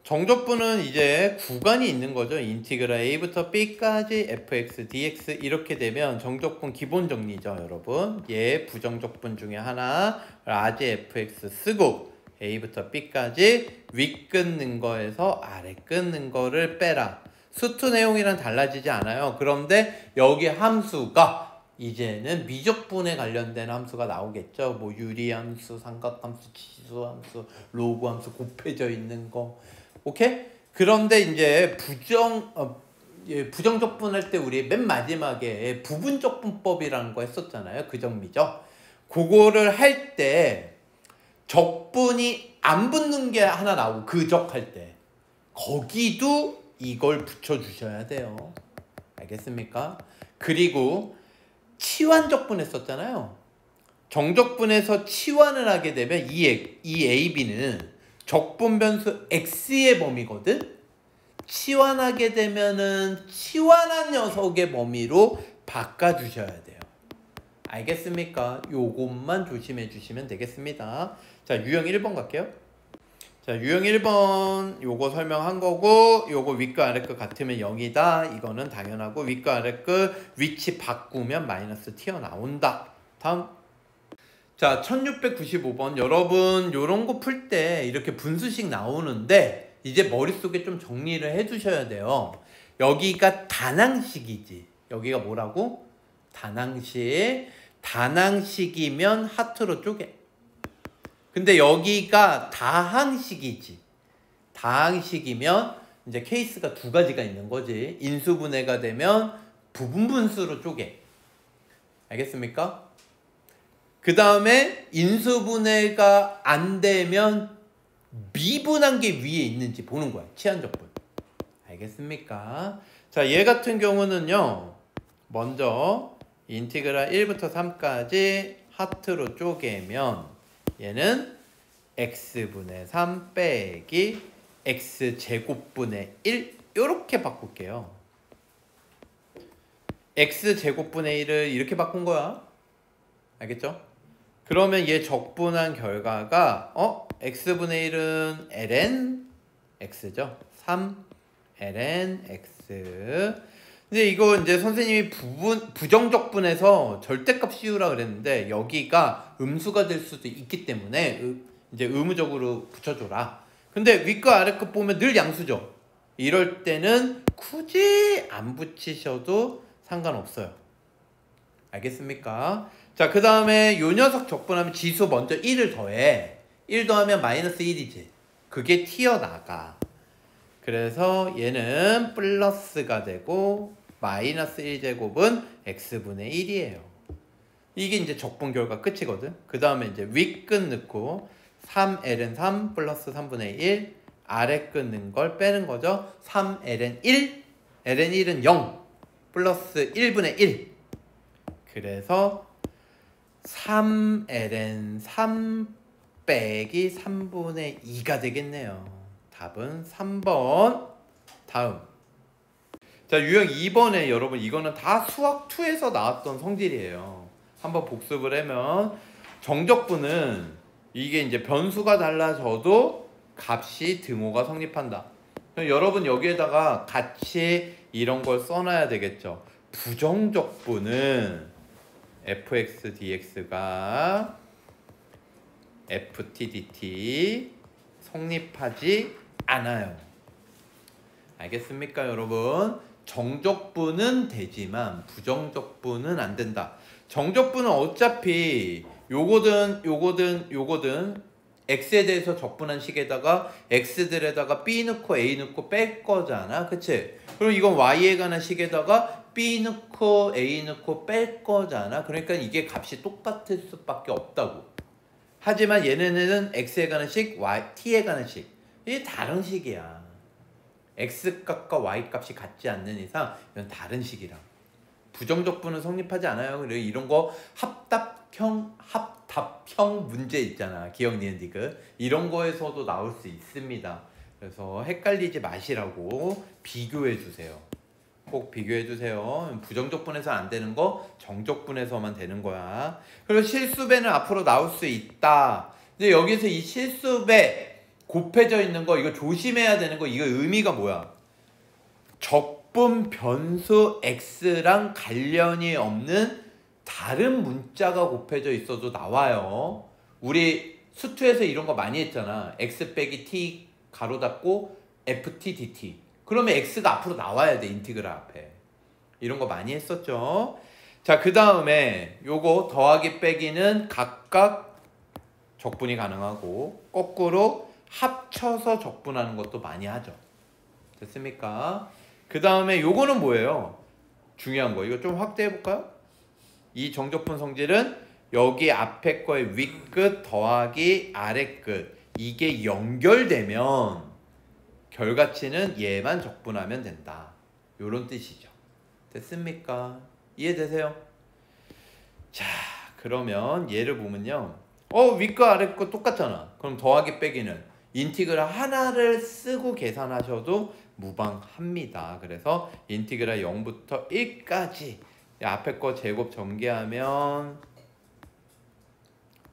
정적분은 이제 구간이 있는 거죠. 인티그랄 a부터 b까지 fx, dx 이렇게 되면 정적분 기본 정리죠, 여러분. 얘 부정적분 중에 하나 라지 fx 쓰고 a부터 b까지 위 끊는 거에서 아래 끊는 거를 빼라. 수투 내용이랑 달라지지 않아요. 그런데 여기 함수가 이제는 미적분에 관련된 함수가 나오겠죠. 뭐 유리함수, 삼각함수, 지수함수, 로그함수 곱해져 있는 거. 오케이? 그런데 이제 부정적분 할 때 우리 맨 마지막에 부분적분법이라는 거 했었잖아요. 그 정리죠. 그거를 할 때 적분이 안 붙는 게 하나 나오고 그적할 때 거기도 이걸 붙여주셔야 돼요. 알겠습니까? 그리고 치환적분 했었잖아요. 정적분에서 치환을 하게 되면 이 AB는 적분 변수 x의 범위거든. 치환하게 되면은 치환한 녀석의 범위로 바꿔주셔야 돼요. 알겠습니까? 요것만 조심해 주시면 되겠습니다. 자, 유형 1번 갈게요. 자, 유형 1번 요거 설명한 거고, 요거 윗거 아래거 같으면 0이다. 이거는 당연하고, 윗거 아래거 위치 바꾸면 마이너스 튀어나온다. 다음. 자, 1695번. 여러분 요런 거 풀 때 이렇게 분수식 나오는데 이제 머릿속에 좀 정리를 해 두셔야 돼요. 여기가 다낭식이지. 여기가 뭐라고? 다낭식. 다낭식이면 하트로 쪼개. 근데 여기가 다항식이지. 다항식이면 이제 케이스가 두 가지가 있는 거지. 인수분해가 되면 부분분수로 쪼개. 알겠습니까? 그 다음에 인수분해가 안 되면 미분한 게 위에 있는지 보는 거야. 치환적분. 알겠습니까? 자, 얘 같은 경우는요. 먼저 인티그랄 1부터 3까지 하트로 쪼개면 얘는 x분의 3 빼기 x제곱분의 1 이렇게 바꿀게요. x제곱분의 1을 이렇게 바꾼 거야. 알겠죠? 그러면 얘 적분한 결과가 x분의 1은 ln x죠. 3 ln x. 근데 이거 이제 선생님이 부정적분해서 절대값 씌우라 그랬는데 여기가 음수가 될 수도 있기 때문에 이제 의무적으로 붙여줘라. 근데 윗거 아래거 보면 늘 양수죠. 이럴 때는 굳이 안 붙이셔도 상관없어요. 알겠습니까? 자, 그 다음에 요 녀석 적분하면 지수 먼저 1을 더해. 1 더하면 마이너스 1이지. 그게 튀어나가. 그래서 얘는 플러스가 되고 마이너스 1제곱은 x분의 1이에요. 이게 이제 적분 결과 끝이거든. 그 다음에 이제 윗끝 넣고 3ln 3 플러스 3분의 1 아래 끝 넣은 걸 빼는 거죠. 3ln 1 ln 1은 0 플러스 1분의 1. 그래서 3ln 3 빼기 3분의 2가 되겠네요. 답은 3번. 다음. 자, 유형 2번에 여러분 이거는 다 수학 2에서 나왔던 성질이에요. 한번 복습을 하면 정적분은 이게 이제 변수가 달라져도 값이 등호가 성립한다. 여러분 여기에다가 같이 이런 걸 써놔야 되겠죠. 부정적분은 fx dx가 ft dt 성립하지 않아요. 알겠습니까, 여러분? 정적분은 되지만 부정적분은 안 된다. 정적분은 어차피 요거든 x에 대해서 적분한 식에다가 x들에다가 b 넣고 a 넣고 뺄 거잖아. 그치? 그럼 이건 y에 관한 식에다가 b 넣고 a 넣고 뺄 거잖아. 그러니까 이게 값이 똑같을 수밖에 없다고. 하지만 얘네는 x에 관한 식, t에 관한 식. 이게 다른 식이야. x값과 y값이 같지 않는 이상 이건 다른 식이라. 부정적분은 성립하지 않아요. 그리고 이런 거 합답형 문제 있잖아. 기억 니은 디귿. 이런 거에서도 나올 수 있습니다. 그래서 헷갈리지 마시라고 비교해 주세요. 꼭 비교해 주세요. 부정적분에서 안 되는 거 정적분에서만 되는 거야. 그리고 실수배는 앞으로 나올 수 있다. 근데 여기서 이 실수배 곱해져 있는 거 이거 조심해야 되는 거 이거 의미가 뭐야? 적분 변수 x랑 관련이 없는 다른 문자가 곱해져 있어도 나와요. 우리 수투에서 이런 거 많이 했잖아. x 빼기 t 가로 닫고 ft dt. 그러면 x가 앞으로 나와야 돼. 인티그랄 앞에. 이런 거 많이 했었죠. 자, 그 다음에 요거 더하기 빼기는 각각 적분이 가능하고 거꾸로 합쳐서 적분하는 것도 많이 하죠. 됐습니까? 그 다음에 요거는 뭐예요? 중요한 거. 이거 좀 확대해 볼까요? 이 정적분 성질은 여기 앞에 거의 윗끝 더하기 아래끝 이게 연결되면 결과치는 얘만 적분하면 된다. 요런 뜻이죠. 됐습니까? 이해되세요? 자, 그러면 얘를 보면요. 윗거 아래거 똑같잖아. 그럼 더하기 빼기는 인티그랄 하나를 쓰고 계산하셔도 무방합니다. 그래서 인티그랄 0부터 1까지 앞에 거 제곱 전개하면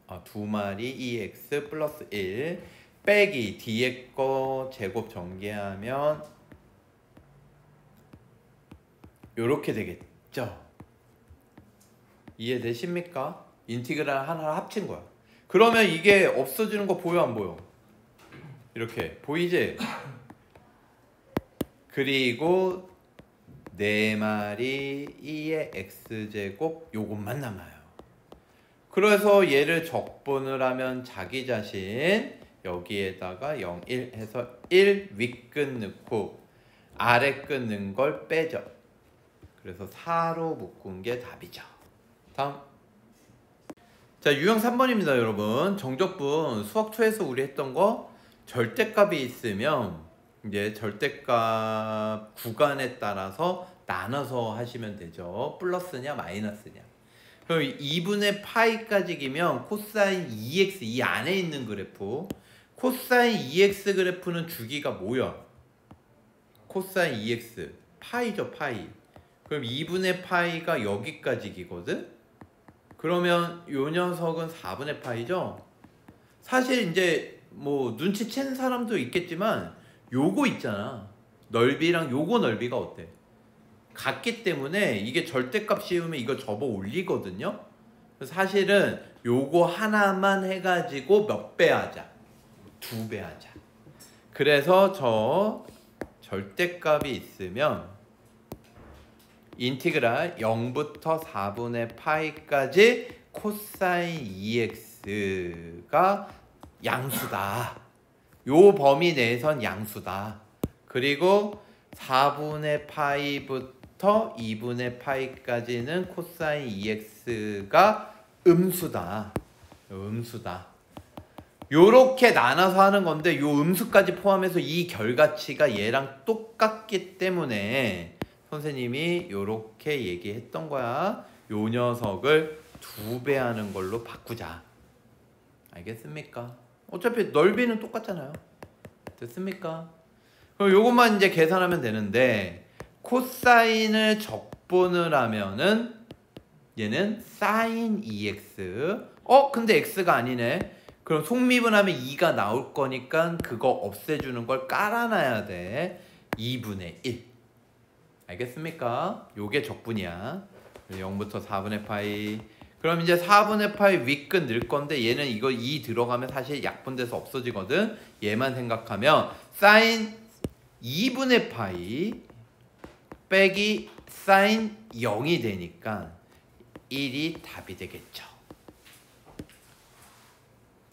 2마리 2x 플러스 1 빼기 뒤에 거 제곱 전개하면 요렇게 되겠죠. 이해되십니까? 인티그랄 하나를 합친 거야. 그러면 이게 없어지는 거 보여 안 보여? 이렇게 보이지? 그리고 4마리 2의 x제곱 요것만 남아요. 그래서 얘를 적분을 하면 자기 자신 여기에다가 0, 1 해서 1 윗끝 넣고 아래끝 넣은 걸 빼죠. 그래서 4로 묶은 게 답이죠. 다음. 자, 유형 3번입니다, 여러분. 정적분 수학 2에서 우리 했던 거 절대값이 있으면 이제 절대값 구간에 따라서 나눠서 하시면 되죠. 플러스냐 마이너스냐. 그럼 2분의 파이까지 기면 코사인 2x 이 안에 있는 그래프 코사인 2x 그래프는 주기가 뭐야? 코사인 2x 파이죠, 파이. 그럼 2분의 파이가 여기까지 기거든? 그러면 요 녀석은 4분의 파이죠? 사실 이제 뭐 눈치챈 사람도 있겠지만 요거 있잖아. 넓이랑 요거 넓이가 어때? 같기 때문에 이게 절대값 씌우면 이거 접어 올리거든요. 사실은 요거 하나만 해가지고 몇 배 하자? 2배 하자. 그래서 저 절대값이 있으면 인티그랄 0부터 4분의 파이까지 코사인 2x가 양수다. 요 범위 내에선 양수다. 그리고 4분의 파이부터 2분의 파이까지는 코사인 2x가 음수다. 음수다. 요렇게 나눠서 하는 건데 요 음수까지 포함해서 이 결과치가 얘랑 똑같기 때문에 선생님이 요렇게 얘기했던 거야. 요 녀석을 2배 하는 걸로 바꾸자. 알겠습니까? 어차피 넓이는 똑같잖아요. 됐습니까? 그럼 요것만 이제 계산하면 되는데 코사인을 적분을 하면은 얘는 사인 2x 근데 x가 아니네. 그럼 속미분하면 2가 나올 거니까 그거 없애주는 걸 깔아놔야 돼. 2분의 1 알겠습니까? 요게 적분이야. 0부터 4분의 파이. 그럼 이제 4분의 파이 윗끝 넣을 건데 얘는 이거 2 들어가면 사실 약분돼서 없어지거든. 얘만 생각하면 사인 2분의 파이 빼기 사인 0이 되니까 1이 답이 되겠죠.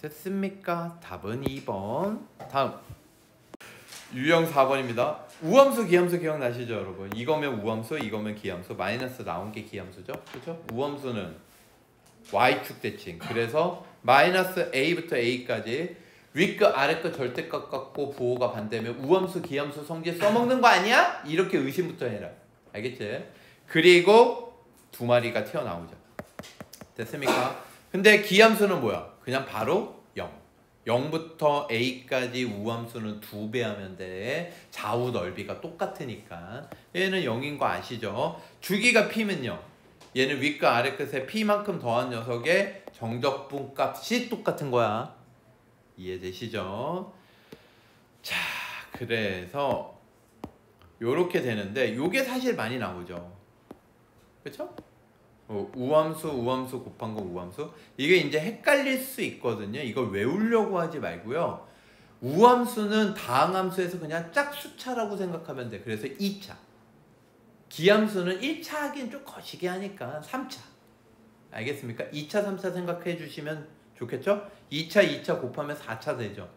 됐습니까? 답은 2번. 다음 유형 4번입니다. 우함수 기함수 기억나시죠, 여러분? 이거면 우함수, 이거면 기함수. 마이너스 나온 게 기함수죠. 그렇죠? 우함수는 y축 대칭. 그래서 마이너스 a부터 a까지 윗끝 아래끝 절대값 갖고 부호가 반대면 우함수 기함수 성질 써먹는 거 아니야? 이렇게 의심부터 해라. 알겠지? 그리고 2마리가 튀어나오죠. 됐습니까? 근데 기함수는 뭐야? 그냥 바로 0. 0부터 a까지 우함수는 2배 하면 돼. 좌우 넓이가 똑같으니까. 얘는 0인 거 아시죠? 주기가 p면요. 얘는 윗끝 아래끝에 p만큼 더한 녀석의 정적분 값이 똑같은 거야. 이해되시죠? 자, 그래서 요렇게 되는데 요게 사실 많이 나오죠. 그쵸? 우함수 곱한 거 우함수. 이게 이제 헷갈릴 수 있거든요. 이걸 외우려고 하지 말고요. 우함수는 다항함수에서 그냥 짝수차라고 생각하면 돼. 그래서 2차. 기함수는 1차 하긴 좀 거시기 하니까 3차. 알겠습니까? 2차, 3차 생각해 주시면 좋겠죠? 2차 곱하면 4차 되죠.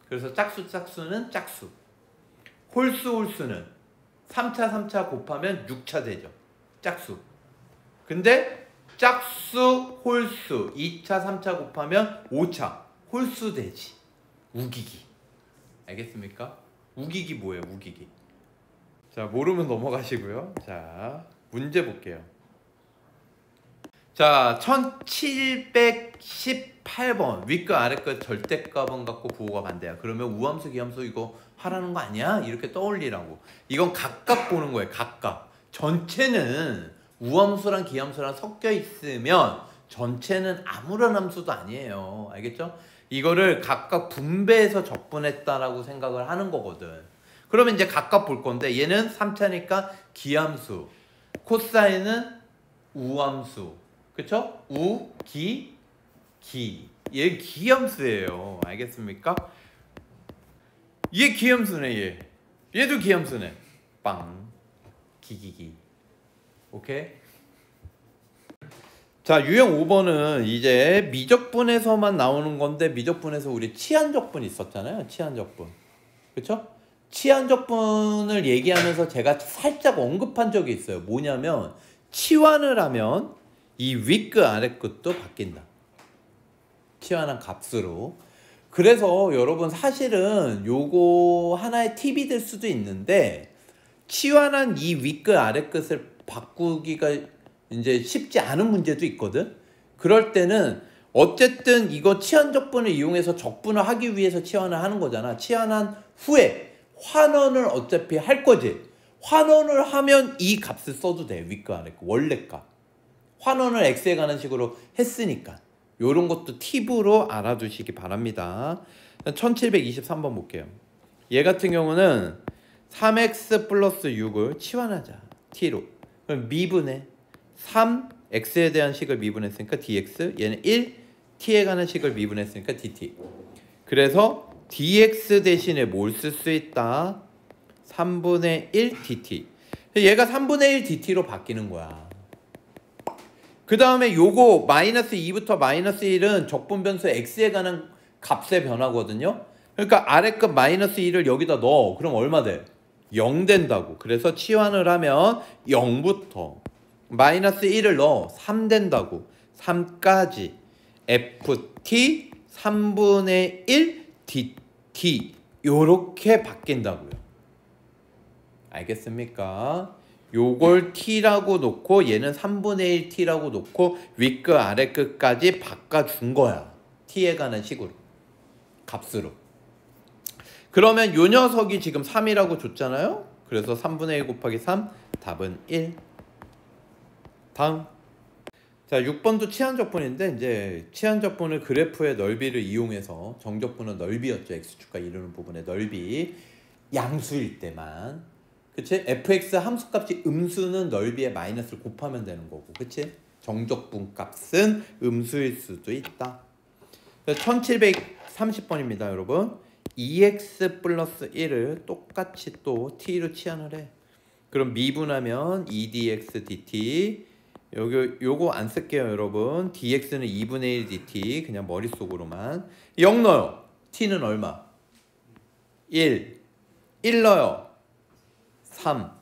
그래서 짝수는 짝수. 홀수는 3차 곱하면 6차 되죠. 짝수. 근데 짝수, 홀수 2차, 3차 곱하면 5차. 홀수 되지. 우기기. 알겠습니까? 우기기 뭐예요? 우기기. 자, 모르면 넘어가시고요. 자, 문제 볼게요. 자, 1718번 윗끝 아랫끝 절대값은 갖고 부호가 반대야. 그러면 우함수 기함수 이거 하라는 거 아니야? 이렇게 떠올리라고. 이건 각각 보는 거예요. 각각. 전체는 우함수랑 기함수랑 섞여 있으면 전체는 아무런 함수도 아니에요. 알겠죠? 이거를 각각 분배해서 적분했다라고 생각을 하는 거거든. 그러면 이제 각각 볼 건데 얘는 3차니까 기함수, 코사인은 우함수. 그쵸? 우, 기. 얘 기함수예요. 알겠습니까? 얘 기함수네, 얘. 얘도 기함수네. 빵. 기기기. 오케이? 자, 유형 5번은 이제 미적분에서만 나오는 건데 미적분에서 우리 치환적분 있었잖아요. 치환적분. 그쵸? 치환적분을 얘기하면서 제가 살짝 언급한 적이 있어요. 뭐냐면 치환을 하면 이 윗끝 아랫끝도 바뀐다. 치환한 값으로. 그래서 여러분 사실은 요거 하나의 팁이 될 수도 있는데 치환한 이 윗끝 아랫끝을 바꾸기가 이제 쉽지 않은 문제도 있거든. 그럴 때는 어쨌든 이거 치환적분을 이용해서 적분을 하기 위해서 치환을 하는 거잖아. 치환한 후에 환원을 어차피 할 거지. 환원을 하면 이 값을 써도 돼. 윗끝 아랫끝 원래 값. 환원을 x에 가는 식으로 했으니까 요런 것도 팁으로 알아두시기 바랍니다. 1723번 볼게요. 얘 같은 경우는 3x 플러스 6을 치환하자. t로. 그럼 미분해. 3 x에 대한 식을 미분했으니까 dx. 얘는 1 t에 가는 식을 미분했으니까 dt. 그래서 dx 대신에 뭘 쓸 수 있다? 3분의 1 dt. 얘가 3분의 1 dt로 바뀌는 거야. 그 다음에 요거 마이너스 2부터 마이너스 1은 적분변수 x에 관한 값의 변화거든요. 그러니까 아래끝 마이너스 1을 여기다 넣어. 그럼 얼마 돼? 0 된다고. 그래서 치환을 하면 0부터 마이너스 1을 넣어. 3 된다고. 3까지 ft 3분의 1 dt 요렇게 바뀐다고요. 알겠습니까? 요걸 t라고 놓고 얘는 3분의 1 t라고 놓고 윗끝 아랫끝까지 바꿔준 거야. t에 관한 식으로. 값으로. 그러면 요 녀석이 지금 3이라고 줬잖아요. 그래서 3분의 1 곱하기 3 답은 1. 다음. 자, 6번도 치환적분인데 이제 치환적분을 그래프의 넓이를 이용해서 정적분은 넓이였죠. x축과 이루는 부분의 넓이. 양수일 때만. 그치? fx 함수값이 음수는 넓이에 마이너스를 곱하면 되는 거고. 그치? 정적분 값은 음수일 수도 있다. 1730번입니다, 여러분. 2x 플러스 1을 똑같이 또 t로 치환을 해. 그럼 미분하면 2dx dt. 요거 안 쓸게요, 여러분. dx는 2분의 1 dt. 그냥 머릿속으로만. 0 넣어요. t는 얼마? 1. 1 넣어요. 3.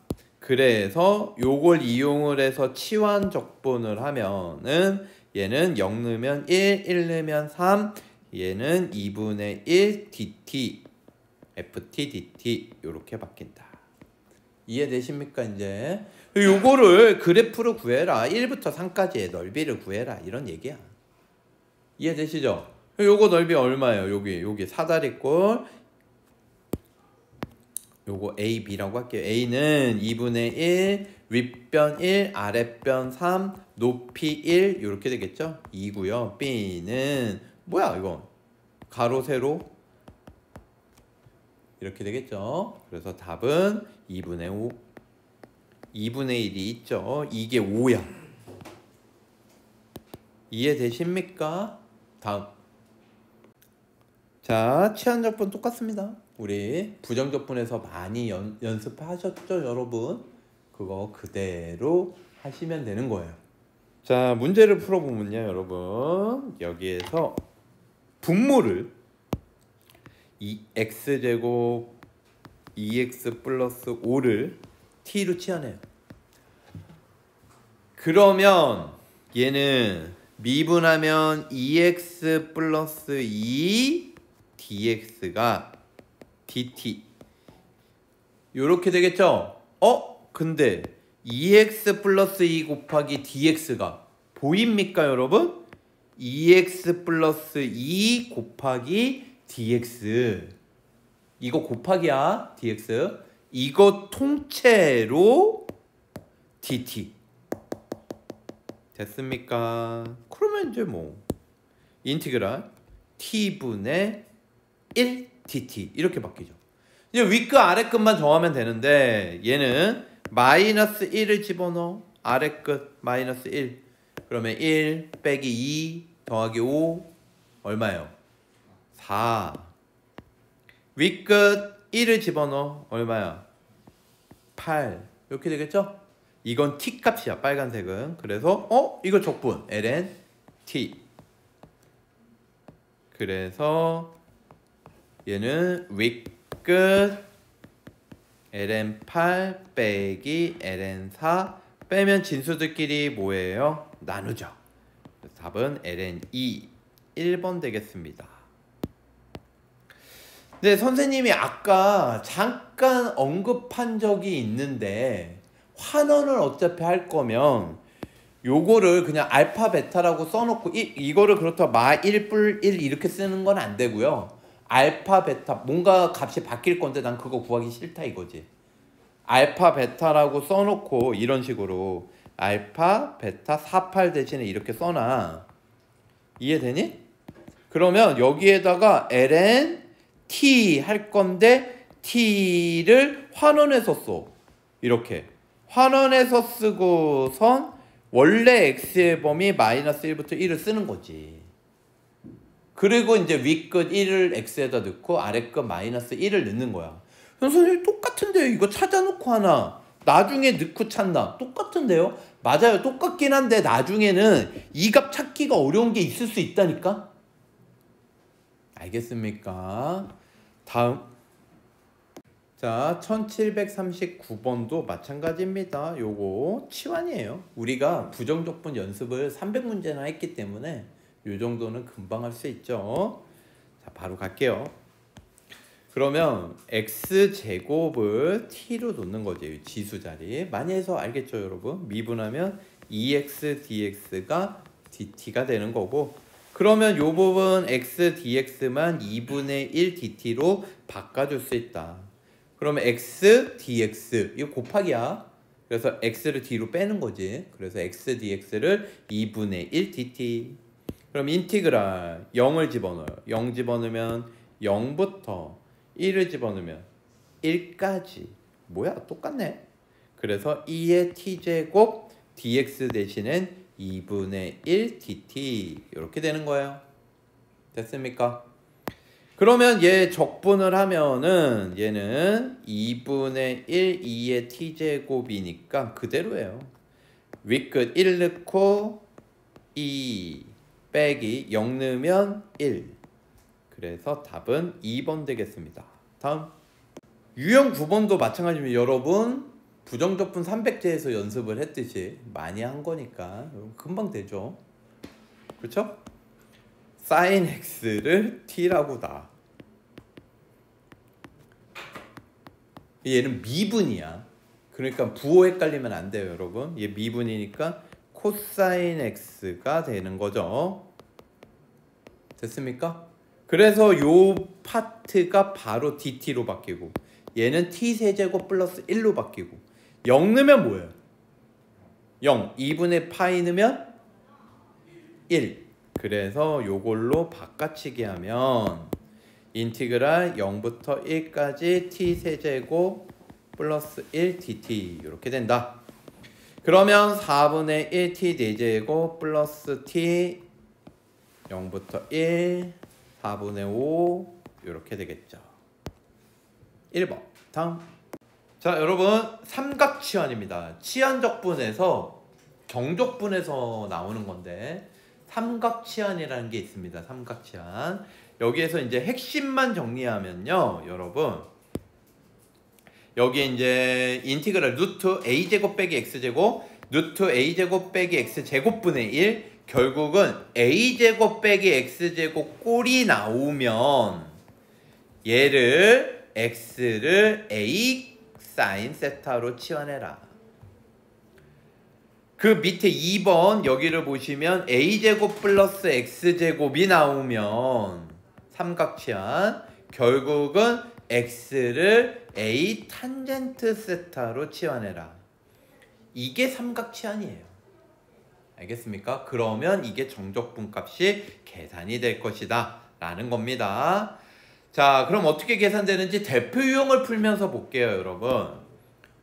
그래서 요걸 이용을 해서 치환 적분을 하면은 얘는 0 넣으면 1, 1 넣으면 3, 얘는 2분의 1 dt, ft dt 요렇게 바뀐다. 이해되십니까 이제? 요거를 그래프로 구해라. 1부터 3까지의 넓이를 구해라. 이런 얘기야. 이해되시죠? 요거 넓이 얼마예요? 여기 사다리꼴. 요거 A, B라고 할게요. A는 2분의 1, 윗변 1, 아랫변 3, 높이 1 이렇게 되겠죠? 2고요. B는 뭐야 이거? 가로 세로 이렇게 되겠죠. 그래서 답은 2분의 5. 2분의 1이 있죠. 이게 5야. 이해되십니까? 다음. 자, 치환적분 똑같습니다. 우리 부정적분에서 많이 연습하셨죠, 여러분? 그거 그대로 하시면 되는 거예요. 자, 문제를 풀어보면요, 여러분. 여기에서 분모를 x제곱 2x 플러스 5를 t로 치환해요. 그러면 얘는 미분하면 2x 플러스 2 dx가 dt 요렇게 되겠죠? 근데 2x 플러스 2 곱하기 dx가 보입니까, 여러분? 2x 플러스 2 곱하기 dx 이거 곱하기야, dx 이거 통째로 dt 됐습니까? 그러면 이제 뭐 인티그랄 t분의 1 dt 이렇게 바뀌죠. 이제 윗끝 아래끝만 정하면 되는데 얘는 마이너스 1을 집어넣어. 아래끝 마이너스 1 그러면 1 빼기 2 더하기 5 얼마예요? 4. 윗끝 1을 집어넣어. 얼마야? 8. 이렇게 되겠죠? 이건 t 값이야, 빨간색은. 그래서 이거 적분 ln t. 그래서 얘는 윗끝 ln 8 빼기 ln 4 빼면 진수들끼리 뭐예요? 나누죠. 답은 ln 2 1번 되겠습니다. 네, 선생님이 아까 잠깐 언급한 적이 있는데 환원을 어차피 할 거면 요거를 그냥 알파 베타라고 써놓고 이거를 그렇다고 마 1 뿔 1 이렇게 쓰는 건 안 되고요. 알파 베타 뭔가 값이 바뀔 건데 난 그거 구하기 싫다 이거지. 알파 베타라고 써놓고 이런 식으로 알파 베타 48 대신에 이렇게 써놔. 이해되니? 그러면 여기에다가 ln t 할 건데 t를 환원해서 써. 이렇게 환원해서 쓰고선 원래 x의 범위 마이너스 1부터 1을 쓰는 거지. 그리고 이제 윗끝 1을 x에다 넣고 아래끝 마이너스 1을 넣는 거야. 선생님 똑같은데요. 이거 찾아놓고 하나 나중에 넣고 찾나 똑같은데요. 맞아요, 똑같긴 한데 나중에는 이 값 찾기가 어려운 게 있을 수 있다니까. 알겠습니까? 다음. 자, 1739번도 마찬가지입니다. 요거 치환이에요. 우리가 부정적분 연습을 300문제나 했기 때문에 요 정도는 금방 할 수 있죠. 자, 바로 갈게요. 그러면 x제곱을 t로 놓는 거지. 지수 자리. 많이 해서 알겠죠, 여러분? 미분하면 2x dx가 dt가 되는 거고, 그러면 요 부분 x dx만 2분의 1 dt로 바꿔줄 수 있다. 그러면 x dx 이거 곱하기야. 그래서 x를 d로 빼는 거지. 그래서 x dx를 2분의 1 dt. 그럼 인티그랄 0을 집어넣어요. 0 집어넣으면 0부터 1을 집어넣으면 1까지. 뭐야, 똑같네. 그래서 2의 t제곱 dx 대신엔 2분의 1 dt 이렇게 되는 거예요. 됐습니까? 그러면 얘 적분을 하면은 얘는 2분의 1 2의 t제곱이니까 그대로예요. 윗끝 1 넣고 2 빼기 0 넣으면 1. 그래서 답은 2번 되겠습니다. 다음. 유형 9번도 마찬가지입니다. 여러분 부정적분 300제에서 연습을 했듯이 많이 한 거니까 금방 되죠. 그렇죠? sin x를 t라고 놔. 얘는 미분이야. 그러니까 부호 헷갈리면 안 돼요, 여러분. 얘 미분이니까 코사인 x가 되는 거죠. 됐습니까? 그래서 요 파트가 바로 dt로 바뀌고, 얘는 t세제곱 플러스 1로 바뀌고, 0 넣으면 뭐예요? 0. 2분의 파이 넣으면 1. 그래서 요걸로 바꿔치기 하면 인티그랄 0부터 1까지 t 세제곱 플러스 1 dt 이렇게 된다. 그러면 4분의 1 t 4제곱 플러스 t 0부터 1 4분의 5 이렇게 되겠죠. 1번 다음. 자 여러분 삼각치환입니다. 치환적분에서 정적분에서 나오는 건데 삼각치환이라는 게 있습니다. 삼각치환. 여기에서 이제 핵심만 정리하면요 여러분, 여기 이제 인티그랄 루트 a제곱 빼기 x제곱 루트 a제곱 빼기 x제곱분의 1, 결국은 a제곱 빼기 x제곱 꼴이 나오면 얘를 x를 a 사인 세타로 치환해라. 그 밑에 2번 여기를 보시면 a제곱 플러스 x제곱이 나오면 삼각치환, 결국은 x를 a 탄젠트 세타로 치환해라. 이게 삼각치환이에요. 알겠습니까? 그러면 이게 정적분 값이 계산이 될 것이다 라는 겁니다. 자 그럼 어떻게 계산되는지 대표 유형을 풀면서 볼게요 여러분.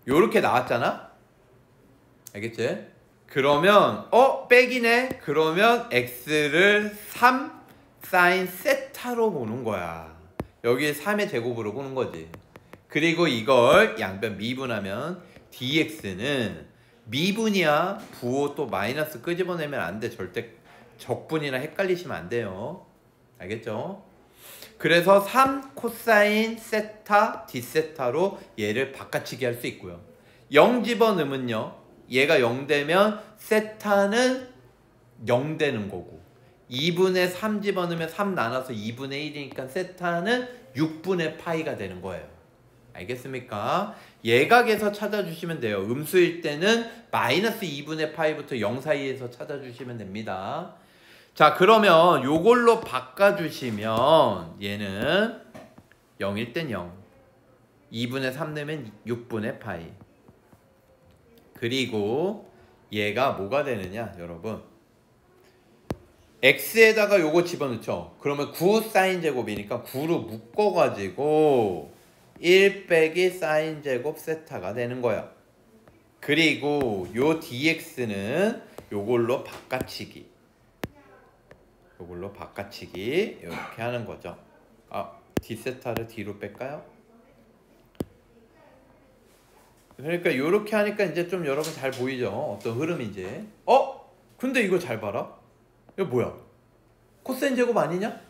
요렇게 나왔잖아? 알겠지? 그러면 백이네? 그러면 x를 3 사인 세타로 보는 거야. 여기 3의 제곱으로 보는 거지. 그리고 이걸 양변 미분하면 dx는 미분이야. 부호 또 마이너스 끄집어내면 안 돼. 절대 적분이나 헷갈리시면 안 돼요. 알겠죠? 그래서 3 코사인 세타 d세타로 얘를 바꿔치기 할 수 있고요. 0 집어넣으면요 얘가 0 되면 세타는 0 되는 거고, 2분의 3 집어넣으면 3 나눠서 2분의 1이니까 세타는 6분의 파이가 되는 거예요. 알겠습니까? 예각에서 찾아주시면 돼요. 음수일 때는 마이너스 2분의 파이부터 0 사이에서 찾아주시면 됩니다. 자 그러면 요걸로 바꿔주시면 얘는 0일 땐 0, 2분의 3 내면 6분의 파이. 그리고 얘가 뭐가 되느냐 여러분, x에다가 요거 집어넣죠. 그러면 9 사인 제곱이니까 9로 묶어가지고 1 빼기 사인 제곱 세타가 되는 거야. 그리고 요 dx는 요걸로 바꿔치기, 요걸로 바꿔치기 이렇게 하는 거죠. d세타를 d로 뺄까요? 그러니까 이렇게 하니까 이제 좀 여러분 잘 보이죠? 어떤 흐름인지. 근데 이거 잘 봐라. 이거 뭐야? 코사인 제곱 아니냐?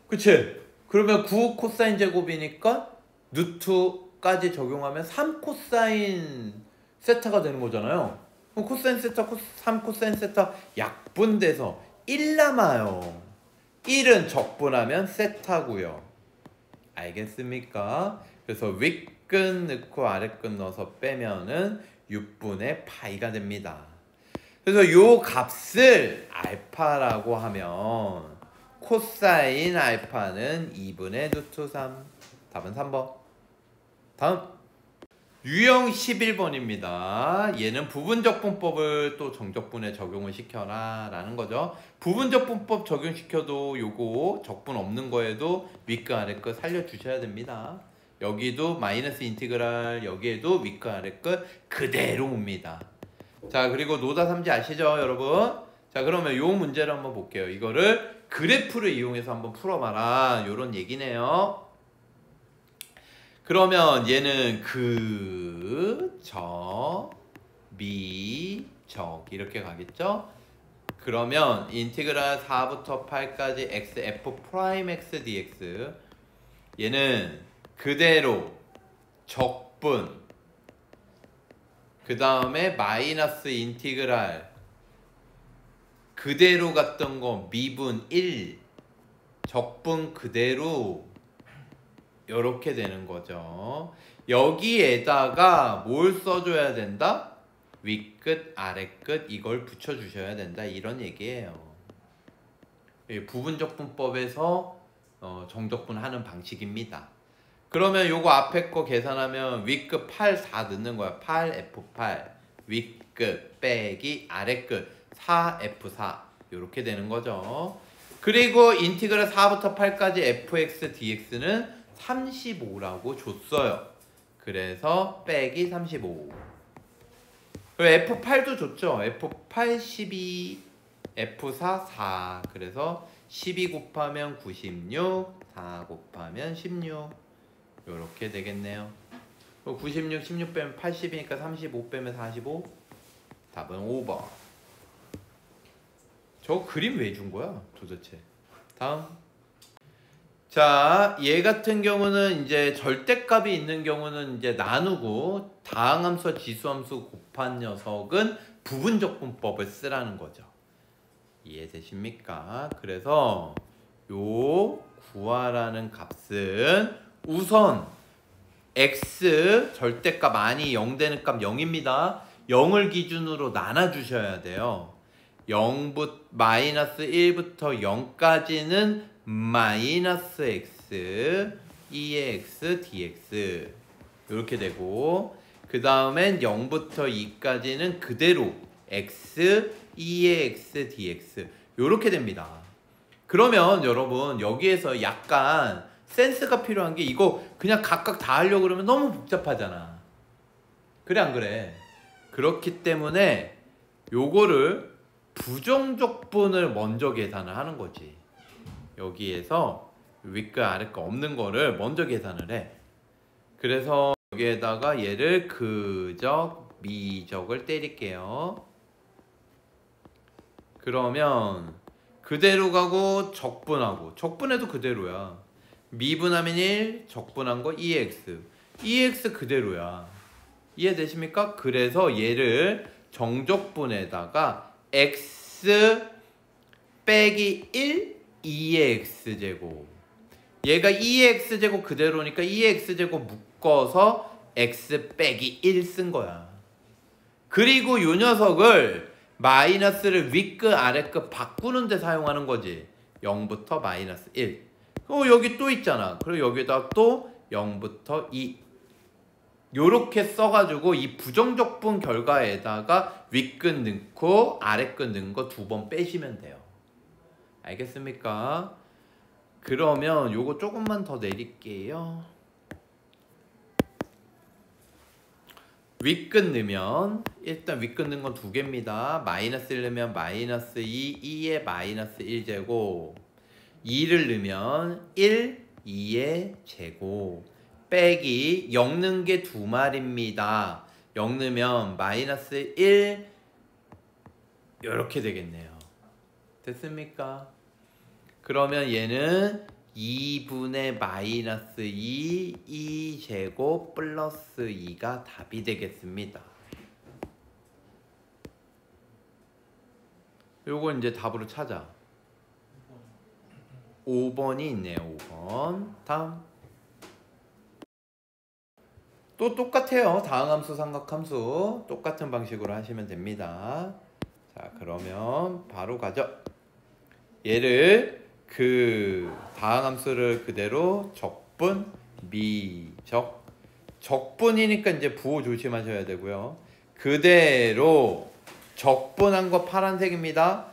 그치? 그러면 9 코사인 제곱이니까 루트까지 적용하면 3 코사인 세타가 되는 거잖아요. 그럼 코사인 세타, 3 코사인 세타 약분돼서 1 남아요. 1은 적분하면 세타고요. 알겠습니까? 그래서 윗끝 넣고 아랫끝 넣어서 빼면은 6분의 파이가 됩니다. 그래서 요 값을 알파라고 하면 코사인 알파는 2분의 루트 3. 답은 3번. 다음 유형 11번입니다. 얘는 부분적분법을 또 정적분에 적용을 시켜라 라는 거죠. 부분적분법 적용시켜도 요거 적분 없는 거에도 윗끝 아랫끝 살려주셔야 됩니다. 여기도 마이너스 인티그랄, 여기에도 윗끝 아랫끝 그대로 옵니다. 자 그리고 노다 삼지 아시죠 여러분? 자 그러면 요 문제를 한번 볼게요. 이거를 그래프를 이용해서 한번 풀어봐라 요런 얘기네요. 그러면 얘는 그, 저, 미, 적 이렇게 가겠죠? 그러면 인티그랄 4부터 8까지 x f 프라임 x dx, 얘는 그대로 적분, 그 다음에 마이너스 인티그랄 그대로 갔던 거 미분 1, 적분 그대로 이렇게 되는 거죠. 여기에다가 뭘 써줘야 된다? 윗끝, 아랫끝 이걸 붙여주셔야 된다 이런 얘기예요. 부분적분법에서 정적분 하는 방식입니다. 그러면 요거 앞에 거 계산하면 윗끝 8, 4 넣는 거야. 8, F8 윗끝 빼기 아랫끝 4, F4 이렇게 되는 거죠. 그리고 인티그랄 4부터 8까지 fx dx는 35라고 줬어요. 그래서 빼기 35. 그리고 F8도 줬죠. F8 12, F4 4. 그래서 12 곱하면 96, 4 곱하면 16. 요렇게 되겠네요. 96, 16 빼면 80이니까 35 빼면 45. 답은 5번. 저 그림 왜 준 거야 도대체? 다음. 자, 얘 같은 경우는 이제 절대값이 있는 경우는 이제 나누고 다항함수와 지수함수 곱한 녀석은 부분적분법을 쓰라는 거죠. 이해되십니까? 그래서 요 구하라는 값은 우선 x 절대값 아니 0 되는 값 0입니다. 0을 기준으로 나눠주셔야 돼요. 0부터 마이너스 1부터 0까지는 마이너스 x 2의 x dx 이렇게 되고 그 다음엔 0부터 2까지는 그대로 x 2의 x dx 이렇게 됩니다. 그러면 여러분 여기에서 약간 센스가 필요한 게 이거 그냥 각각 다 하려고 그러면 너무 복잡하잖아. 그래 안 그래? 그렇기 때문에 요거를 부정적분을 먼저 계산을 하는 거지. 여기에서 윗거 아랫거 없는 거를 먼저 계산을 해. 그래서 여기에다가 얘를 그적, 미적을 때릴게요. 그러면 그대로 가고 적분하고 적분해도 그대로야. 미분하면 1, 적분한 거 2x 2x 그대로야. 이해되십니까? 그래서 얘를 정적분에다가 x 빼기 1 2의 x제곱 얘가 2의 x제곱 그대로니까 2의 x제곱 묶어서 x 빼기 1 쓴 거야. 그리고 이 녀석을 마이너스를 윗끝 아랫끝 바꾸는 데 사용하는 거지. 0부터 마이너스 1 여기 또 있잖아. 그리고 여기다 또 0부터 2 요렇게 써가지고 이 부정적분 결과에다가 윗끝 넣고 아랫끝 넣은 거 2번 빼시면 돼요. 알겠습니까? 그러면 요거 조금만 더 내릴게요. 윗끝 넣으면 일단 윗끝 넣은 건 2개입니다. 마이너스 1 넣으면 마이너스 2, 2의 마이너스 1제곱 2를 넣으면 1, 2의 제곱 빼기 0 넣은 게 2마리입니다. 0 넣으면 마이너스 1 이렇게 되겠네요. 됐습니까? 그러면 얘는 2분의 마이너스 2, 2제곱 플러스 2가 답이 되겠습니다. 요거 이제 답으로 찾아. 5번이 있네요. 5번. 다음. 또 똑같아요. 다항함수, 삼각함수 똑같은 방식으로 하시면 됩니다. 자, 그러면 바로 가죠. 얘를 그 다항함수를 그대로 적분, 미적. 적분이니까 이제 부호 조심하셔야 되고요. 그대로 적분한 거 파란색입니다.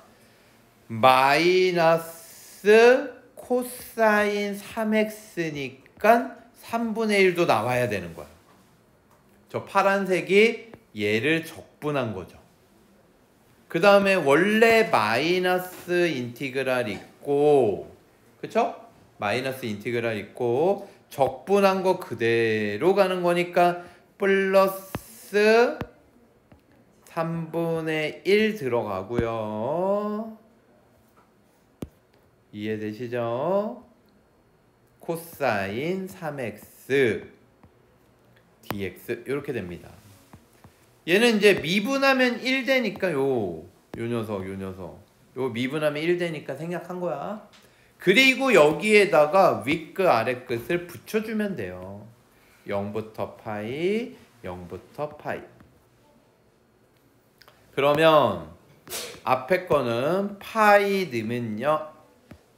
마이너스 코사인 3x니까 3분의 1도 나와야 되는 거야. 저 파란색이 얘를 적분한 거죠. 그 다음에 원래 마이너스 인티그랄 있고, 그쵸? 마이너스 인티그랄 있고 적분한 거 그대로 가는 거니까 플러스 3분의 1 들어가고요. 이해되시죠? 코사인 3x dx 이렇게 됩니다. 얘는 이제 미분하면 1 되니까 요 녀석 요 미분하면 1 되니까 생략한 거야. 그리고 여기에다가 윗끝 아랫끝을 붙여주면 돼요. 0부터 파이 0부터 파이. 그러면 앞에 거는 파이 넣으면요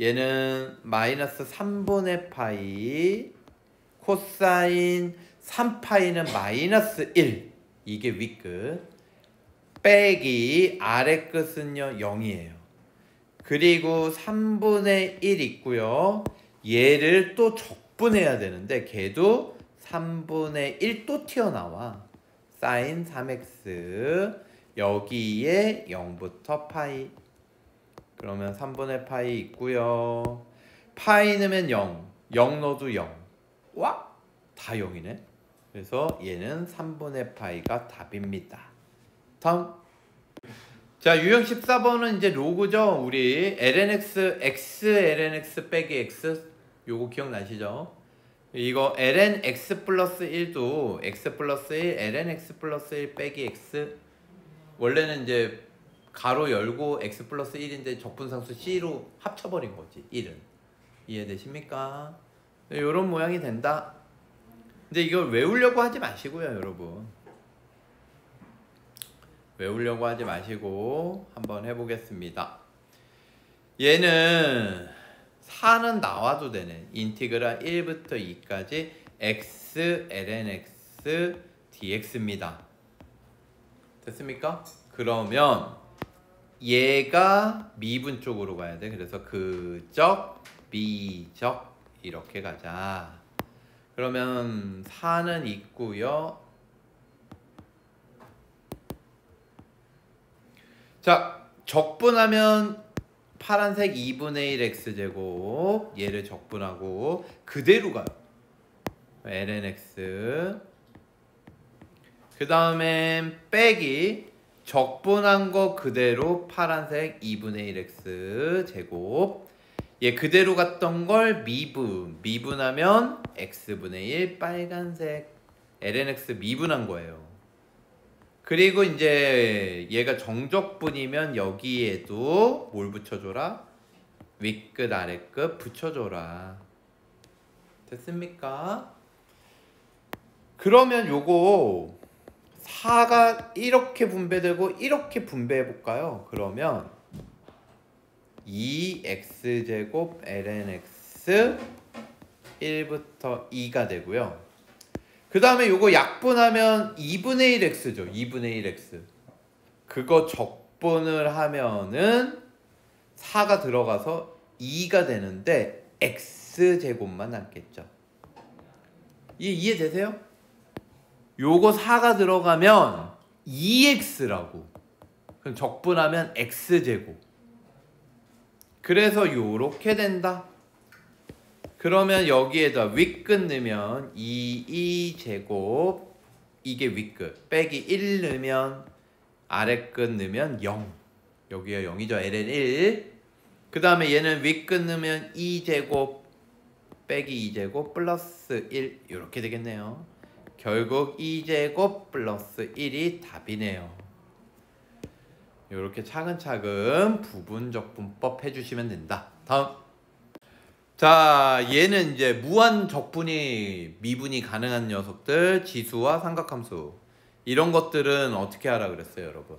얘는 마이너스 3분의 파이 코사인 3파이는 마이너스 1 이게 윗끝 빼기 아랫끝은요 0이에요. 그리고 3분의 1 있고요. 얘를 또 적분해야 되는데 걔도 3분의 1 또 튀어나와. 사인 3x 여기에 0부터 파이. 그러면 3분의 파이 있고요. 파이 넣으면 0, 0 넣어도 0. 와? 다 0이네. 그래서 얘는 3분의 파이가 답입니다. 다음. 자, 유형 14번은 이제 로그죠. 우리 lnx, x lnx 빼기 x 요거 기억나시죠? 이거 lnx 플러스 1도 x 플러스 1, lnx 플러스 1 빼기 x 원래는 이제 가로 열고 x 플러스 1인데 적분상수 c로 합쳐버린 거지. 1은. 이해되십니까? 요런 모양이 된다. 근데 이걸 외우려고 하지 마시고요, 여러분. 외우려고 하지 마시고 한번 해보겠습니다. 얘는 4는 나와도 되는 인티그랄 1부터 2까지 x ln x dx입니다. 됐습니까? 그러면 얘가 미분 쪽으로 가야 돼. 그래서 그적, 미적 이렇게 가자. 그러면 4는 있고요. 자, 적분하면 파란색 2분의 1 x제곱 얘를 적분하고 그대로 가요. ln x 그 다음에 빼기 적분한 거 그대로 파란색 2분의 1 x 제곱 얘 그대로 갔던 걸 미분하면 x분의 1 빨간색 ln x 미분한 거예요. 그리고 이제 얘가 정적분이면 여기에도 뭘 붙여줘라? 윗끝 아랫끝 붙여줘라. 됐습니까? 그러면 요거 4가 이렇게 분배되고 이렇게 분배해 볼까요? 그러면 2x제곱 ln x 1부터 2가 되고요. 그 다음에 요거 약분하면 2분의 1x죠. 2분의 1x. 그거 적분을 하면은 4가 들어가서 2가 되는데 x제곱만 남겠죠. 이해되세요? 요거 4가 들어가면 2x라고. 그럼 적분하면 x제곱. 그래서 요렇게 된다. 그러면 여기에다 윗끝 넣으면 2제곱 이게 윗끝 빼기 1 넣으면 아랫끝 넣으면 0 여기가 0이죠. ln 1 그 다음에 얘는 윗끝 넣으면 2제곱 빼기 2제곱 플러스 1 이렇게 되겠네요. 결국 2제곱 플러스 1이 답이네요. 이렇게 차근차근 부분적분법 해주시면 된다. 다음. 자, 얘는 이제 무한 적분이 미분이 가능한 녀석들, 지수와 삼각함수. 이런 것들은 어떻게 하라 그랬어요, 여러분?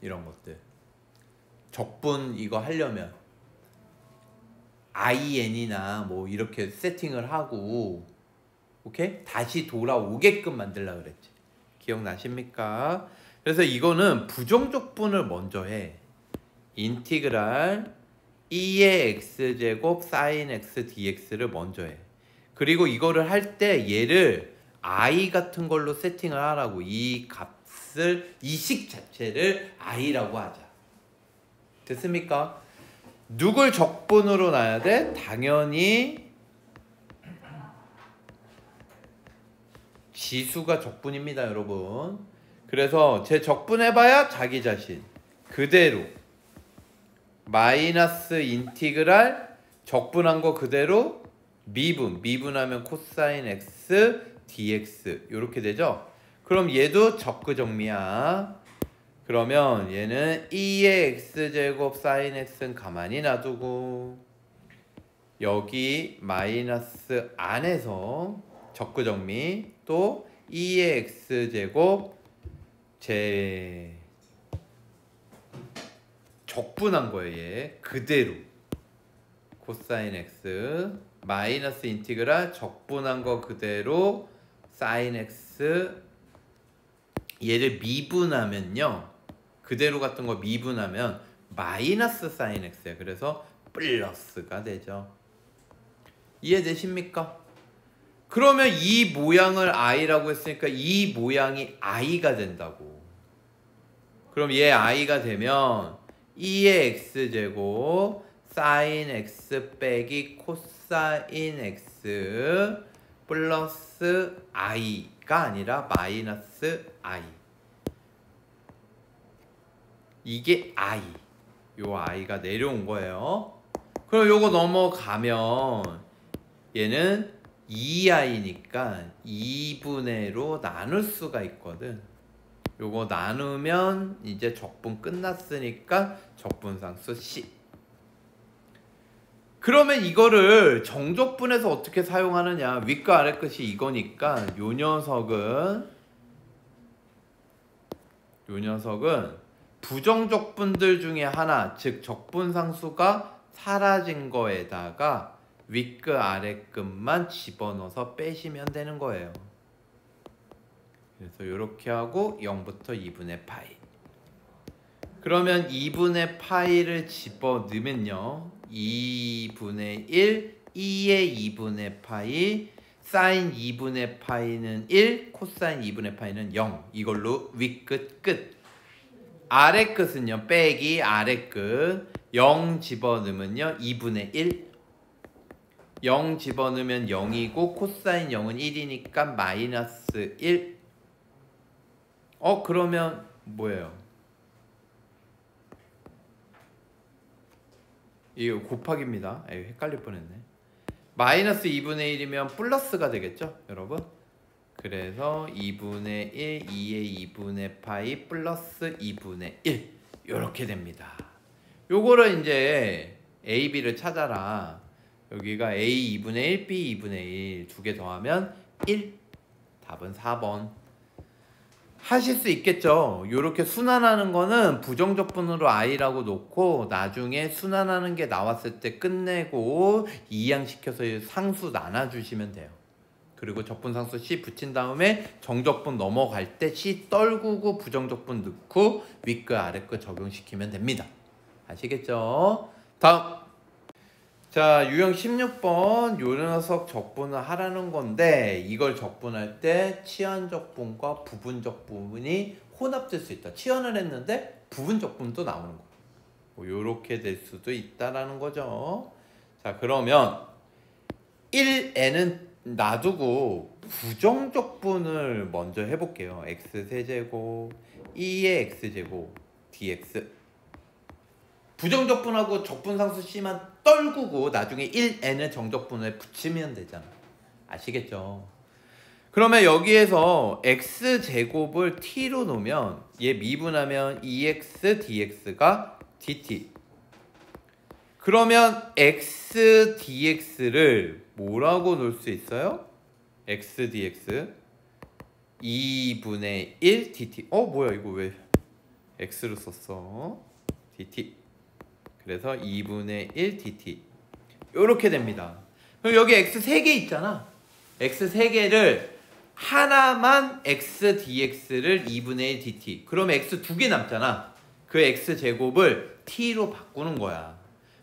이런 것들. 적분 이거 하려면 IN이나 뭐 이렇게 세팅을 하고, 오케이? 다시 돌아오게끔 만들라 그랬지. 기억나십니까? 그래서 이거는 부정적분을 먼저 해. 인티그랄 2의 x제곱 sin x dx를 먼저 해. 그리고 이거를 할 때 얘를 i 같은 걸로 세팅을 하라고. 이 값을, 이 식 자체를 i라고 하자. 됐습니까? 누굴 적분으로 놔야 돼? 당연히 지수가 적분입니다, 여러분. 그래서 제 적분해봐야 자기 자신. 그대로. 마이너스 인티그랄 적분한 거 그대로 미분하면 코사인 x dx 이렇게 되죠. 그럼 얘도 적그정미야. 그러면 얘는 2의 x제곱 사인 x는 가만히 놔두고 여기 마이너스 안에서 적그정미 또 2의 x제곱 제 적분한 거예요. 얘 그대로 코사인 x 마이너스 인티그랄 적분한 거 그대로 사인 x 얘를 미분하면요 그대로 같은 거 미분하면 마이너스 사인 x야. 그래서 플러스가 되죠. 이해되십니까? 그러면 이 모양을 i라고 했으니까 이 모양이 i가 된다고. 그럼 얘 i가 되면 2의 x제곱 사인 x 빼기 코사인 x 플러스 i가 아니라 마이너스 i. 이게 i. 요 i가 내려온 거예요. 그럼 요거 넘어가면 얘는 2i니까 2분의로 나눌 수가 있거든. 요거 나누면 이제 적분 끝났으니까 적분상수 C. 그러면 이거를 정적분에서 어떻게 사용하느냐. 윗과 아래 끝이 이거니까 요 녀석은 부정적분들 중에 하나, 즉 적분상수가 사라진 거에다가 윗끝 아래끝만 집어넣어서 빼시면 되는 거예요. 그래서 이렇게 하고 0부터 2분의 파이. 그러면 2분의 파이를 집어넣으면요 2분의 1, 2의 2분의 파이, 사인 2분의 파이는 1, 코사인 2분의 파이는 0. 이걸로 윗끝 끝. 아래 끝은요 빼기 아래 끝 0 집어넣으면요 2분의 1. 0 집어넣으면 0이고 코사인 0은 1이니까 마이너스 1. 그러면 뭐예요? 이거 곱하기입니다. 헷갈릴 뻔했네. 마이너스 2분의 1이면 플러스가 되겠죠 여러분? 그래서 2분의 1, 2의 2분의 파이 플러스 2분의 1 이렇게 됩니다. 요거를 이제 A, B를 찾아라. 여기가 A 2분의 1, B 2분의 1 두 개 더하면 1. 답은 4번. 하실 수 있겠죠. 요렇게 순환하는 거는 부정적분으로 i라고 놓고 나중에 순환하는 게 나왔을 때 끝내고 이항시켜서 상수 나눠주시면 돼요. 그리고 적분상수 C 붙인 다음에 정적분 넘어갈 때 C 떨구고 부정적분 넣고 윗끝 아래끝 적용시키면 됩니다. 아시겠죠? 다음. 자, 유형 16번 요 녀석 적분을 하라는 건데 이걸 적분할 때 치환적분과 부분적분이 혼합될 수 있다. 치환을 했는데 부분적분도 나오는 거. 뭐 요렇게 될 수도 있다라는 거죠. 자, 그러면 1n은 놔두고 부정적분을 먼저 해볼게요. x세제곱 2의 x제곱 dx. 부정적분하고 적분상수 C만 떨구고 나중에 1n을 정적분에 붙이면 되잖아. 아시겠죠? 그러면 여기에서 x제곱을 t로 놓으면 얘 미분하면 2x dx가 dt. 그러면 x dx를 뭐라고 놓을 수 있어요? x dx 2분의 1 dt. 뭐야 이거 왜 x를 썼어? dt. 그래서 2분의 1 dt 이렇게 됩니다. 그럼 여기 x 3개 있잖아. x 3개를 하나만 x dx를 2분의 1 dt. 그럼 x 2개 남잖아. 그 x 제곱을 t로 바꾸는 거야.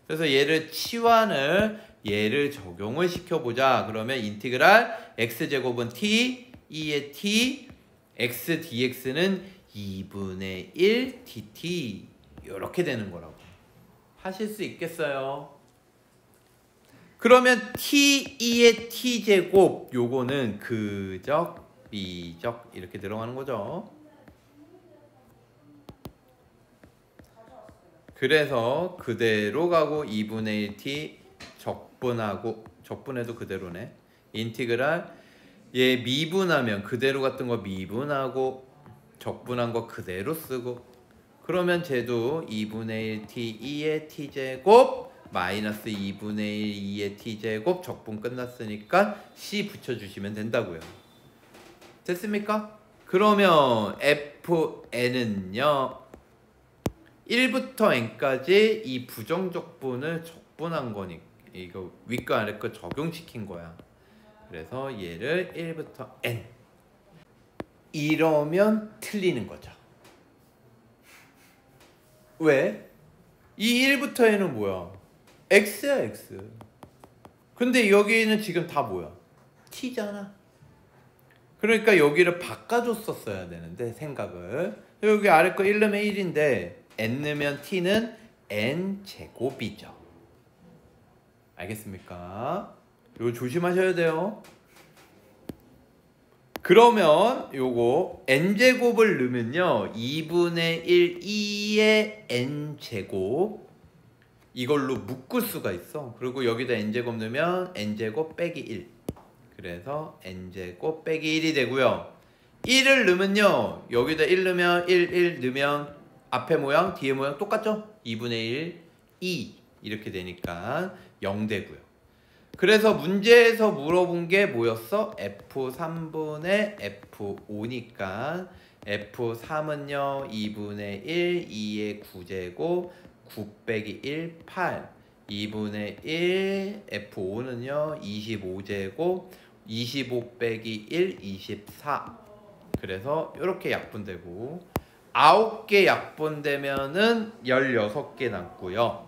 그래서 얘를 치환을 얘를 적용을 시켜보자. 그러면 인티그랄 x 제곱은 t, 2의 t, x dx는 2분의 1 dt 이렇게 되는 거라고. 하실 수 있겠어요? 그러면 t2의 t제곱 요거는 그적, 미적 이렇게 들어가는 거죠. 그래서 그대로 가고 2분의 1t 적분하고 적분해도 그대로네. 인티그랄 얘 미분하면 그대로 갔던 거 미분하고 적분한 거 그대로 쓰고 그러면 쟤도 2분의 1t 2의 t제곱 마이너스 2분의 1 2의 t제곱 적분 끝났으니까 c 붙여주시면 된다고요. 됐습니까? 그러면 fn은요 1부터 n까지 이 부정적분을 적분한 거니까 이거 윗과 아래 거 적용시킨 거야. 그래서 얘를 1부터 n 이러면 틀리는 거죠. 왜? 이 1부터 n은 뭐야? x야 x. 근데 여기는 지금 다 뭐야? t잖아. 그러니까 여기를 바꿔줬었어야 되는데 생각을. 여기 아래 거 1 넣으면 1인데 n 넣으면 t는 n제곱이죠. 알겠습니까? 이거 조심하셔야 돼요. 그러면 요거 n제곱을 넣으면요 2분의 1 2의 n제곱 이걸로 묶을 수가 있어. 그리고 여기다 n제곱 넣으면 n제곱 빼기 1. 그래서 n제곱 빼기 1이 되고요. 1을 넣으면요 여기다 1 넣으면 1 넣으면 앞에 모양 뒤에 모양 똑같죠? 2분의 1 2 이렇게 되니까 0 되고요. 그래서 문제에서 물어본 게 뭐였어? F3분의 F5니까 F3은요 2분의 1 2의 9제곱 9 빼기 1 8 2분의 1 F5는요 25제곱 25 빼기 1 24. 그래서 이렇게 약분되고 9개 약분되면은 16개 남고요.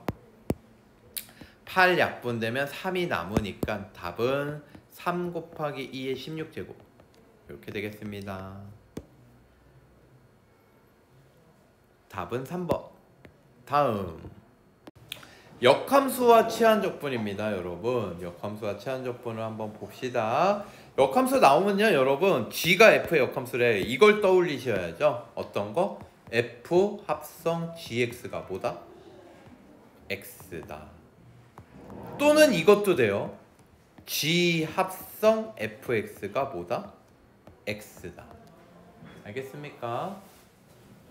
8 약분되면 3이 남으니까 답은 3 곱하기 2의 16제곱 이렇게 되겠습니다. 답은 3번. 다음 역함수와 치환적분입니다. 여러분 역함수와 치환적분을 한번 봅시다. 역함수 나오면요 여러분 G가 F의 역함수래. 이걸 떠올리셔야죠. 어떤 거? F 합성 GX가 뭐다? X다. 또는 이것도 돼요. G 합성 fx가 뭐다? x다. 알겠습니까?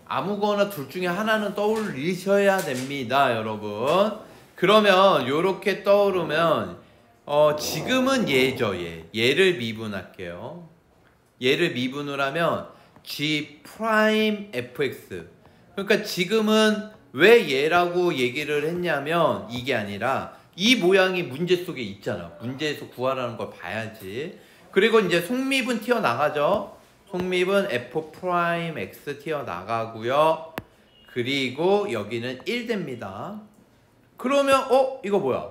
아무거나 둘 중에 하나는 떠올리셔야 됩니다, 여러분. 그러면 이렇게 떠오르면 지금은 얘죠, 얘를 미분할게요. 얘를 미분을 하면 G 프라임 fx. 그러니까 지금은 왜 얘라고 얘기를 했냐면 이게 아니라 이 모양이 문제 속에 있잖아. 문제에서 구하라는 걸 봐야지. 그리고 이제 속립은 튀어나가죠. 속립은 F'X 튀어나가고요. 그리고 여기는 1 됩니다. 그러면 이거 뭐야?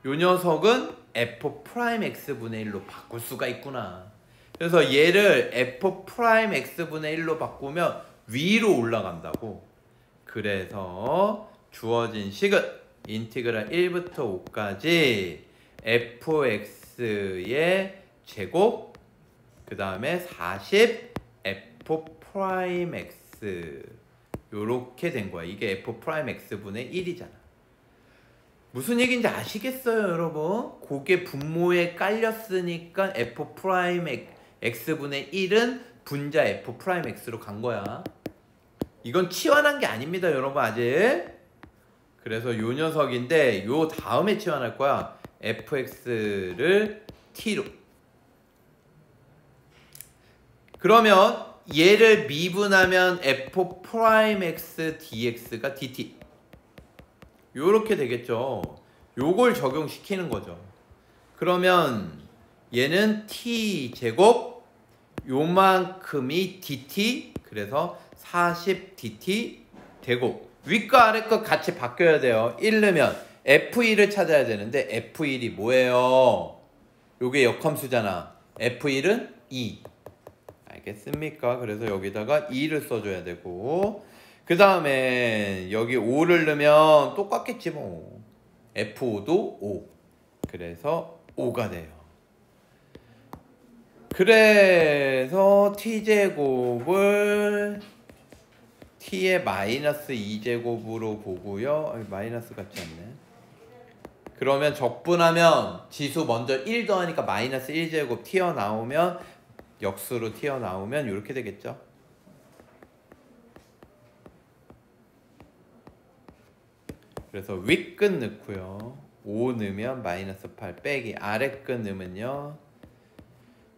요 녀석은 F'X분의 1로 바꿀 수가 있구나. 그래서 얘를 F'X분의 1로 바꾸면 위로 올라간다고. 그래서 주어진 식은 인티그랄 1부터 5까지 fx의 제곱 그 다음에 40 f'x 요렇게 된 거야. 이게 f'x분의 1이잖아. 무슨 얘기인지 아시겠어요, 여러분? 그게 분모에 깔렸으니까 f'x분의 1은 분자 f'x로 간 거야. 이건 치환한 게 아닙니다, 여러분. 아직. 그래서 요 녀석인데 요 다음에 치환할 거야. fx를 t로. 그러면 얘를 미분하면 f'x dx가 dt. 요렇게 되겠죠. 요걸 적용시키는 거죠. 그러면 얘는 t 제곱 요만큼이 dt. 그래서 40 dt 되고 윗과 아래 거 같이 바뀌어야 돼요. 1 넣으면 F1을 찾아야 되는데 F1이 뭐예요? 요게 역함수잖아. F1은 2. 알겠습니까? 그래서 여기다가 2를 써줘야 되고 그 다음에 여기 5를 넣으면 똑같겠지 뭐. F5도 5. 그래서 5가 돼요. 그래서 T제곱을 t의 마이너스 2제곱으로 보고요. 마이너스 같지 않네. 그러면 적분하면 지수 먼저 1 더하니까 마이너스 1제곱 튀어나오면 역수로 튀어나오면 이렇게 되겠죠. 그래서 윗끝 넣고요. 5 넣으면 마이너스 8 빼기 아래 끝 넣으면요.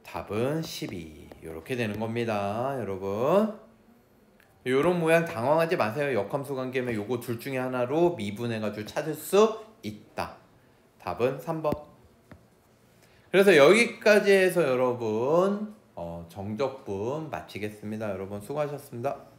답은 12. 이렇게 되는 겁니다, 여러분. 요런 모양 당황하지 마세요. 역함수 관계면 요거 둘 중에 하나로 미분해가지고 찾을 수 있다. 답은 3번. 그래서 여기까지 해서 여러분 정적분 마치겠습니다. 여러분 수고하셨습니다.